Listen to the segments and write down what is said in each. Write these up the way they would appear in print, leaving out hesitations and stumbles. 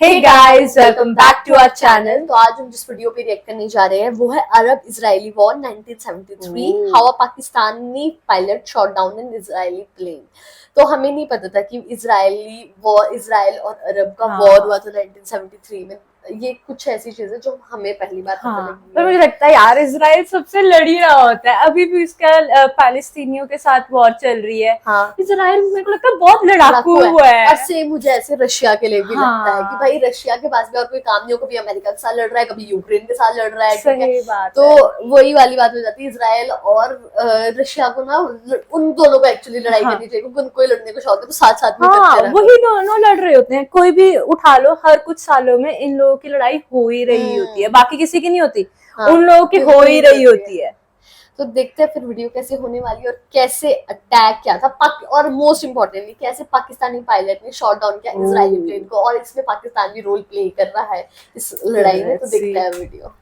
Hey guys, welcome back to our channel. तो आज हम जिस वीडियो पे रिएक्ट करने जा रहे हैं वो है Arab Israeli war 1973, how a Pakistani pilot shot down an Israeli plane. तो हमें नहीं पता था कि इजराइल और अरब का वॉर हुआ था 1973 में। ये कुछ ऐसी चीजें जो हमें पहली बार पता लगी। पर मुझे लगता है यार इजराइल सबसे लड़ी रहा होता है, अभी भी इसका पैलेस्तीनियों के साथ वॉर चल रही है। इजराइल मेरे को लगता है बहुत लड़ाकू हुआ है। और सेम मुझे ऐसे रशिया के लिए भी लगता है कि भाई रशिया के पास भी और कोई काम नहीं हो, कभी अमेरिका के साथ लड़ रहा है, कभी यूक्रेन के साथ लड़ रहा है। सही बात तो वही वाली बात हो जाती है, इजराइल और रशिया को ना उन दोनों को एक्चुअली लड़ाई करनी चाहिए क्योंकि उनको ही लड़ने को शौक है, तो साथ साथ में करते रहते हैं। वही दोनों लड़ रहे होते हैं। कोई भी उठा लो, हर कुछ सालों में इन लोगों की लड़ाई हो ही रही होती है, बाकी किसी की नहीं होती, उन लोगों की हो ही रही होती है। तो देखते हैं फिर वीडियो कैसे होने वाली है और कैसे अटैक किया था और मोस्ट इम्पोर्टेंटली कैसे पाकिस्तानी पायलट ने शॉट डाउन किया इजरायली प्लेन को, और इसमें पाकिस्तान भी रोल प्ले कर रहा है इस लड़ाई में। तो देखते हैं वीडियो।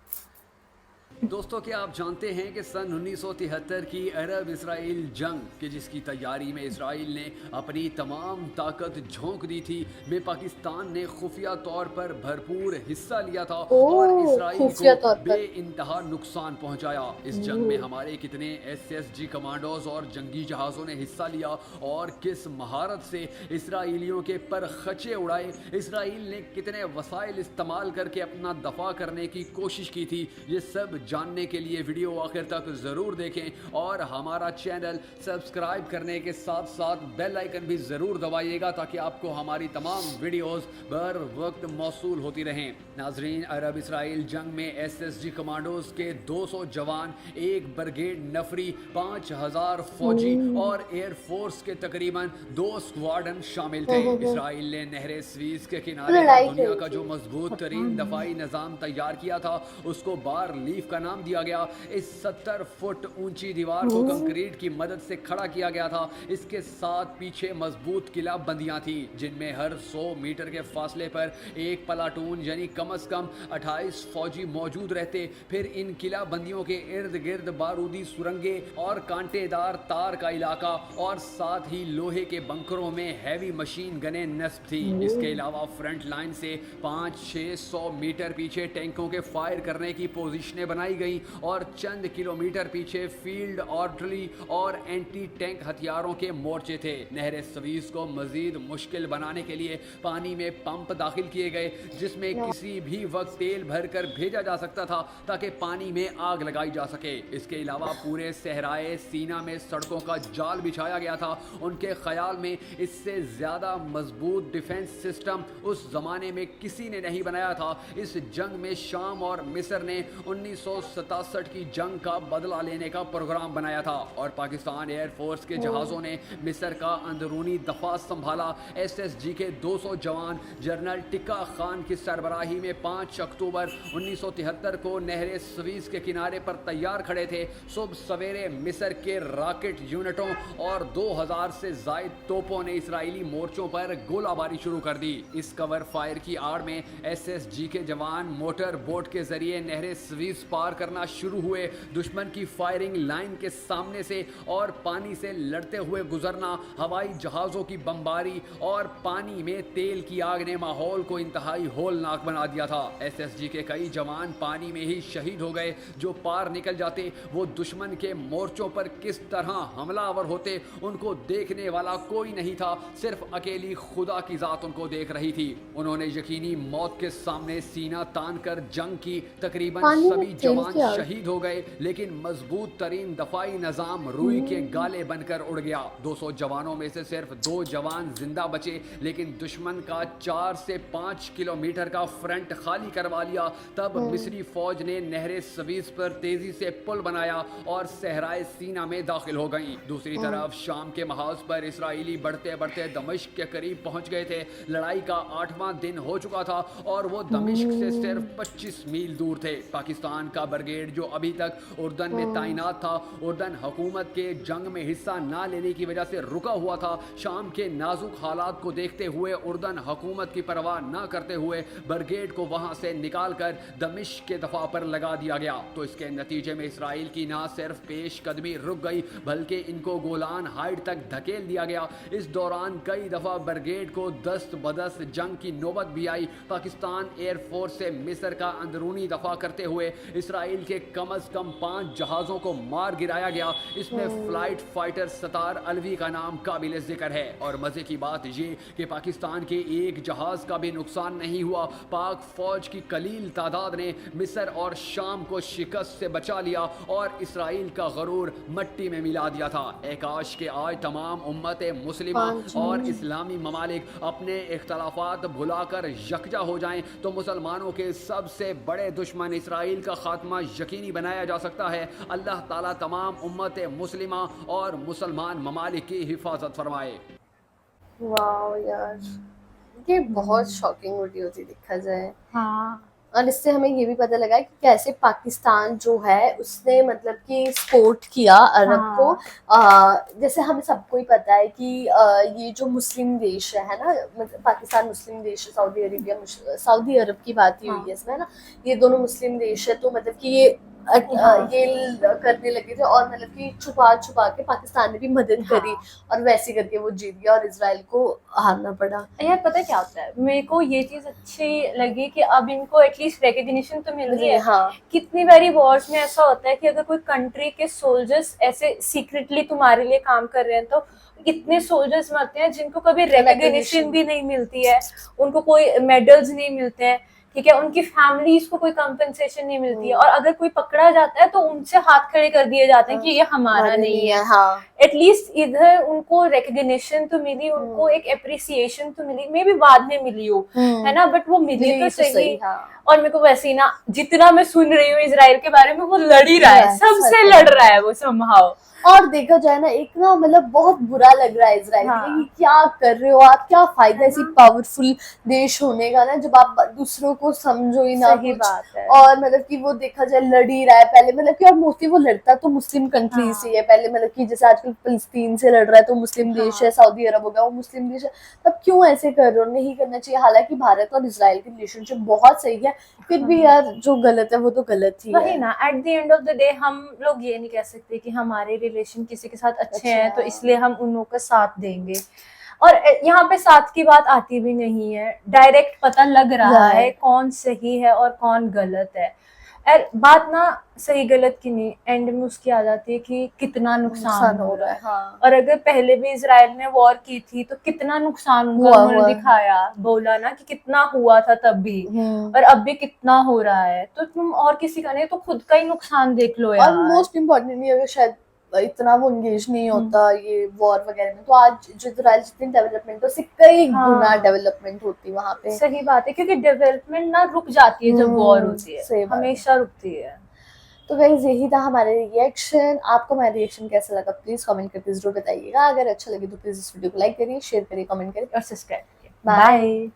दोस्तों, क्या आप जानते हैं कि सन 1973 की अरब इसराइल जंग के जिसकी तैयारी में इसराइल ने अपनी तमाम ताकत झोंक दी थी, में पाकिस्तान ने खुफिया तौर पर भरपूर हिस्सा लिया था और इसराइल को बेइंतहा नुकसान पहुंचाया। इस जंग में हमारे कितने SSG कमांडोज और जंगी जहाज़ों ने हिस्सा लिया और किस महारत से इसराइलियों के पर खचे उड़ाए, इसराइल ने कितने वसाइल इस्तेमाल करके अपना दफा करने की कोशिश की थी, ये सब जानने के लिए वीडियो आखिर तक जरूर देखें और हमारा चैनल सब्सक्राइब करने के साथ साथ बेल आइकन भी जरूर दबाइएगा ताकि आपको हमारी तमाम वीडियोस बर वक्त मौसूल होती रहें। नाजरीन, अरब इसराइल जंग में SSG कमांडोज के 200 जवान, एक ब्रिगेड नफरी, 5000 फौजी और एयरफोर्स के तकरीबन 2 स्क्वाड्रन शामिल थे। इसराइल ने नहरे स्वीज के किनारे दुनिया का जो मजबूत तरीन दफाई निजाम तैयार किया था उसको बार लीफ का नाम दिया गया। इस 70 फुट ऊंची दीवार को कंक्रीट की मदद से खड़ा किया गया था। इसके साथ पीछे मजबूत किला बंदियां थी जिनमें हर 100 मीटर के फासले पर एक प्लाटून यानी कम से कम 28 फौजी मौजूद रहते। फिर इन किला बंदियों के इर्द गिर्द बारूदी सुरंगे और कांटेदार तार का इलाका और साथ ही लोहे के बंकरों में हैवी मशीन गने नस्ब थी। इसके अलावा फ्रंट लाइन से 500-600 मीटर पीछे टैंकों के फायर करने की पोजीशनें बनाई गई और चंद किलोमीटर पीछे फील्ड आर्टिलरी और एंटी टैंक हथियारों के मोर्चे थे। नहर स्वीज को मजीद मुश्किल बनाने के लिए पानी में पंप दाखिल किए गए जिसमें किसी भी वक्त तेल भरकर भेजा जा सकता था ताकि पानी में आग लगाई जा सके। इसके अलावा पूरे सहराए सीना में सड़कों का जाल बिछाया गया था। उनके ख्याल में इससे ज्यादा मजबूत डिफेंस सिस्टम उस जमाने में किसी ने नहीं बनाया था। इस जंग में शाम और मिस्र ने 1967 की जंग का बदला लेने का प्रोग्राम बनाया था और पाकिस्तान एयरफोर्स के जहाज़ों ने मिस्र का अंदरूनी दफा संभाला। SSG के 200 जवान जनरल टिक्का खान की सरबराही में 5 अक्टूबर 1973 को नहरे स्वीज के किनारे पर तैयार खड़े थे। सुबह सवेरे मिस्र के रॉकेट यूनिटों और 2000 से जायद तोपों ने इसराइली मोर्चों पर गोलाबारी शुरू कर दी। इस कवर फायर की आड़ में SSG के जवान मोटर बोट के जरिए नहरे स्वीज पार करना शुरू हुए। दुश्मन की फायरिंग लाइन के सामने से और पानी से लड़ते हुए गुजरना, हवाई जहाज़ों की बमबारी और पानी में तेल की आग ने माहौल को इंतहाई होलनाक बना दिया था। SSG के कई जवान पानी में ही शहीद हो गए। जो पार निकल जाते वो दुश्मन के मोर्चों पर किस तरह हमलावर होते उनको देखने वाला कोई नहीं था, सिर्फ अकेली खुदा की जात उनको देख रही थी। उन्होंने यकीनी मौत के सामने सीना तान कर जंग की। तकरीबन सभी जवान शहीद हो गए लेकिन मजबूत तरीन दफाई निजाम रुई के गाले बनकर उड़ गया। 200 जवानों में से सिर्फ 2 जवान जिंदा बचे लेकिन दुश्मन का 4 से 5 किलोमीटर का फ्रंट खाली करवा लिया। तब मिस्री फौज ने नहरे स्वीज पर तेजी से पुल बनाया और सहराए सीना में दाखिल हो गई। दूसरी तरफ शाम के महाज पर इसराइली बढ़ते बढ़ते दमिश्क के करीब पहुंच गए थे। लड़ाई का 8वां दिन हो चुका था और वो दमिश्क से सिर्फ 25 मील दूर थे। पाकिस्तान का शह ब्रिगेड जो अभी तक उर्दन में तैनात था, उर्दन हुकूमत के जंग में हिस्सा ना लेने की वजह से रुका हुआ था। शाम के नाजुक हालात को देखते हुए उर्दन हुकूमत की परवाह ना करते हुए ब्रिगेड को वहां से निकाल कर दमिश्क के दफा पर लगा दिया गया। तो इसके नतीजे में इसराइल की ना सिर्फ पेश कदमी रुक गई बल्कि इनको गोलान हाइट तक धकेल दिया गया। इस दौरान कई दफा ब्रिगेड को दस्त बदस्त जंग की नौबत भी आई। पाकिस्तान एयरफोर्स से मिस्र का अंदरूनी दफा करते हुए इसराइल के कम अज कम 5 जहाज़ों को मार गिराया गया। इसमें फ्लाइट फाइटर सतार अलवी का नाम काबिल जिक्र है। और मजे की बात ये कि पाकिस्तान के एक जहाज का भी नुकसान नहीं हुआ। पाक फौज की कलील तादाद ने मिस्र और शाम को शिकस्त से बचा लिया और इसराइल का गरूर मट्टी में मिला दिया था। काश के आज तमाम उम्मत मुस्लिमा और इस्लामी ममालिक अपने इख्तलाफात भुलाकर यकजा हो जाएं तो मुसलमानों के सबसे बड़े दुश्मन इसराइल का खात्मा यकीनी बनाया जा सकता है। अल्लाह ताला तमाम उम्मत मुस्लिमा और मुसलमान ममालिक की हिफाजत फरमाए। वाह यार, ये बहुत शॉकिंग वीडियो थी देखा जाए। हाँ, और इससे हमें ये भी पता लगा कि कैसे पाकिस्तान जो है उसने मतलब कि सपोर्ट किया अरब को। जैसे हमें सबको ही पता है कि ये जो मुस्लिम देश है ना, मतलब पाकिस्तान मुस्लिम देश है, सऊदी अरेबिया सऊदी अरब की बात ही हुई है इसमें ना, ये दोनों मुस्लिम देश है। तो मतलब कि ये करने लगे थे और मतलब कि छुपा छुपा के पाकिस्तान ने भी मदद करी और वैसे करके वो जीत गया और इजराइल को हारना पड़ा। यार पता है क्या होता है, मेरे को ये चीज अच्छी लगी कि अब इनको एटलीस्ट रिकग्निशन तो मिल रही है। हाँ। कितनी बारी वॉर्स में ऐसा होता है कि अगर कोई कंट्री के सोल्जर्स ऐसे सीक्रेटली तुम्हारे लिए काम कर रहे हैं तो कितने सोल्जर्स मरते हैं जिनको कभी रिकग्निशन भी नहीं मिलती है, उनको कोई मेडल्स नहीं मिलते हैं, ठीक है, उनकी फैमिलीज को कोई कंपनसेशन नहीं मिलती है। और अगर कोई पकड़ा जाता है तो उनसे हाथ खड़े कर दिए जाते हैं कि ये हमारा नहीं है। हाँ। एटलीस्ट इधर उनको रिकग्निशन तो मिली, उनको एक एप्रिसिएशन तो मिली, मे भी बाद में मिली हो, है ना, बट वो मिली तो सही। और मेरे को वैसे ही ना, जितना मैं सुन रही हूँ इजराइल के बारे में, वो लड़ ही रहा है, सबसे लड़ रहा है वो समहाउ। और देखा जाए ना, एक ना मतलब बहुत बुरा लग रहा है इजराइल के लिए कि क्या कर रहे हो आप, क्या फायदा ऐसी पावरफुल देश होने का ना जब आप दूसरों को समझो ही ना। सही बात है। और मतलब कि वो देखा जाए लड़ ही रहा है पहले, मतलब कि और मोस्टली वो लड़ता तो मुस्लिम कंट्री से है पहले, मतलब कि जैसे आजकल फिलिस्तीन से लड़ रहा है तो मुस्लिम देश है, सऊदी अरब हो गया वो मुस्लिम देश है, तब क्यों ऐसे कर रहे हो, नहीं करना चाहिए। हालांकि भारत और इजराइल की रिलेशनशिप बहुत सही है, फिर भी यार जो गलत है वो तो गलत ही वही है ना। At the end of the day हम लोग ये नहीं कह सकते कि हमारे रिलेशन किसी के साथ अच्छे हैं तो इसलिए हम उन लोगों का साथ देंगे। और यहाँ पे साथ की बात आती भी नहीं है, डायरेक्ट पता लग रहा है कौन सही है और कौन गलत है। और बात ना सही गलत की नहीं, एंड में उसकी आ जाती है कि कितना नुकसान हो रहा है। हाँ। और अगर पहले भी इजराइल ने वॉर की थी तो कितना नुकसान उनका उन्होंने दिखाया, बोला ना कि कितना हुआ था तब भी और अब भी कितना हो रहा है। तो तुम और किसी का नहीं तो खुद का ही नुकसान देख लो यार। और मोस्ट इम्पोर्टेंटली अगर शायद इतना वो इंगेज नहीं होता ये वॉर वगैरह में तो आज जो इजराइल जितनी डेवलपमेंट उससे कई गुना डेवलपमेंट होती है वहाँ पे। सही बात है, क्योंकि डेवलपमेंट ना रुक जाती है जब वॉर होती है, हमेशा रुकती है। तो गाइस यही था हमारे रिएक्शन। आपको हमारा रिएक्शन कैसा लगा प्लीज कमेंट करके जरूर बताइएगा। अगर अच्छा लगे तो प्लीज इस वीडियो को लाइक करिए, शेयर करिए, कमेंट करिए और सब्सक्राइब करिए। बाय।